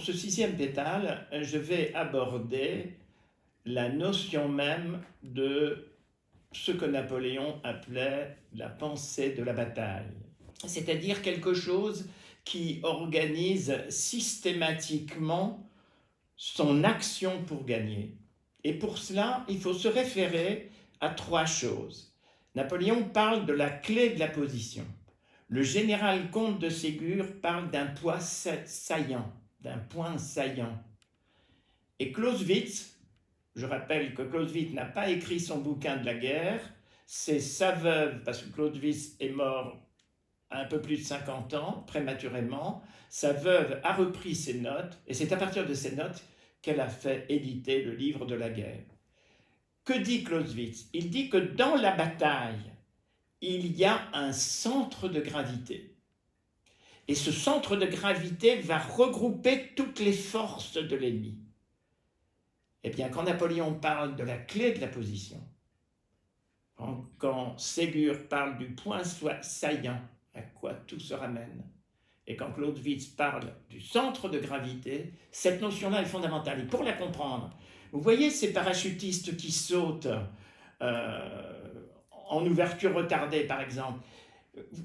Pour ce sixième pétale, je vais aborder la notion même de ce que Napoléon appelait la pensée de la bataille, c'est-à-dire quelque chose qui organise systématiquement son action pour gagner. Et pour cela, il faut se référer à trois choses. Napoléon parle de la clé de la position. Le général comte de Ségur parle d'un point saillant, d'un point saillant. Et Clausewitz, je rappelle que Clausewitz n'a pas écrit son bouquin de la guerre, c'est sa veuve, parce que Clausewitz est mort à un peu plus de 50 ans, prématurément, sa veuve a repris ses notes, et c'est à partir de ces notes qu'elle a fait éditer le livre de la guerre. Que dit Clausewitz? Il dit que dans la bataille, il y a un centre de gravité. Et ce centre de gravité va regrouper toutes les forces de l'ennemi. Eh bien, quand Napoléon parle de la clé de la position, quand Ségur parle du point saillant, à quoi tout se ramène, et quand Clausewitz parle du centre de gravité, cette notion-là est fondamentale. Et pour la comprendre, vous voyez ces parachutistes qui sautent en ouverture retardée, par exemple.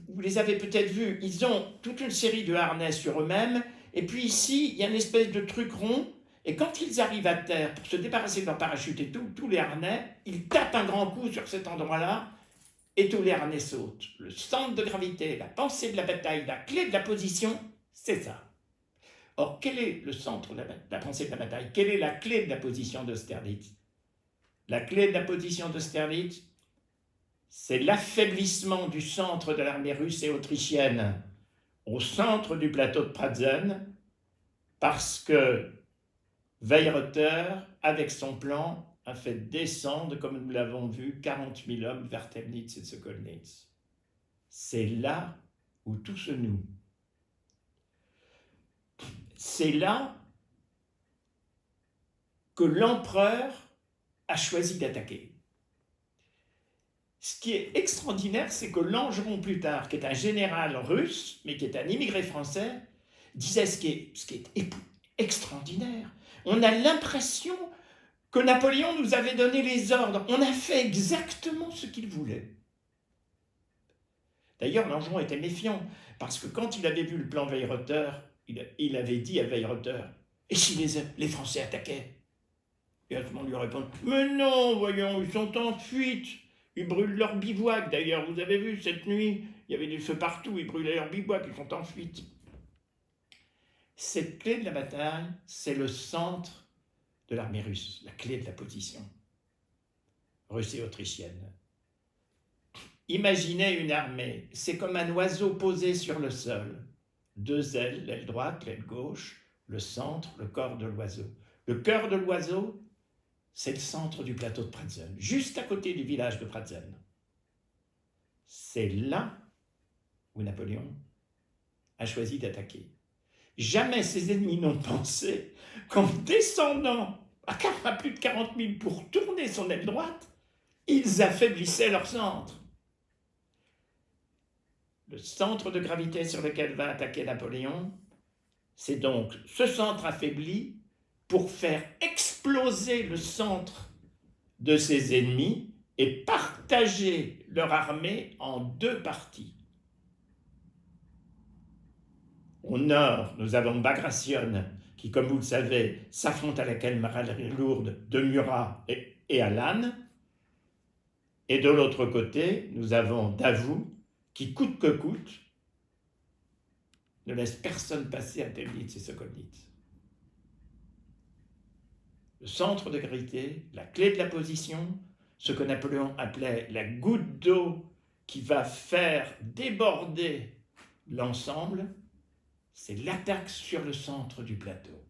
Vous les avez peut-être vus, ils ont toute une série de harnais sur eux-mêmes, et puis ici, il y a une espèce de truc rond, et quand ils arrivent à terre pour se débarrasser de leur parachute et tous les harnais, ils tapent un grand coup sur cet endroit-là, et tous les harnais sautent. Le centre de gravité, la pensée de la bataille, la clé de la position, c'est ça. Or, quel est le centre de la pensée de la bataille? Quelle est la clé de la position d'Austerlitz? La clé de la position d'Austerlitz, c'est l'affaiblissement du centre de l'armée russe et autrichienne au centre du plateau de Pratzen, parce que Weyrother, avec son plan, a fait descendre, comme nous l'avons vu, 40 000 hommes vers Temnitz et Sokolnitz. C'est là où tout se noue. C'est là que l'empereur a choisi d'attaquer. Ce qui est extraordinaire, c'est que Langeron, plus tard, qui est un général russe, mais qui est un immigré français, disait ce qui est extraordinaire. On a l'impression que Napoléon nous avait donné les ordres. On a fait exactement ce qu'il voulait. D'ailleurs, Langeron était méfiant, parce que quand il avait vu le plan Weyrother, il avait dit à Weyrother, « Et si les Français attaquaient ?» Et à ce moment, on lui répond, « Mais non, voyons, ils sont en fuite. Ils brûlent leur bivouac. D'ailleurs, vous avez vu, cette nuit, il y avait des feux partout, ils brûlaient leur bivouac, ils sont en fuite. » Cette clé de la bataille, c'est le centre de l'armée russe, la clé de la position russe et autrichienne. Imaginez une armée, c'est comme un oiseau posé sur le sol. Deux ailes, l'aile droite, l'aile gauche, le centre, le corps de l'oiseau. Le cœur de l'oiseau, c'est le centre du plateau de Pratzen, juste à côté du village de Pratzen. C'est là où Napoléon a choisi d'attaquer. Jamais ses ennemis n'ont pensé qu'en descendant à plus de 40 000 pour tourner son aile droite, ils affaiblissaient leur centre. Le centre de gravité sur lequel va attaquer Napoléon, c'est donc ce centre affaibli pour faire exploser le centre de ses ennemis et partager leur armée en deux parties. Au nord, nous avons Bagration, qui, comme vous le savez, s'affronte à la cavalerie lourde de Murat et à Lannes. Et de l'autre côté, nous avons Davout, qui, coûte que coûte, ne laisse personne passer à Temnitz et Sokolnitz. Le centre de gravité, la clé de la position, ce que Napoléon appelait la goutte d'eau qui va faire déborder l'ensemble, c'est l'attaque sur le centre du plateau.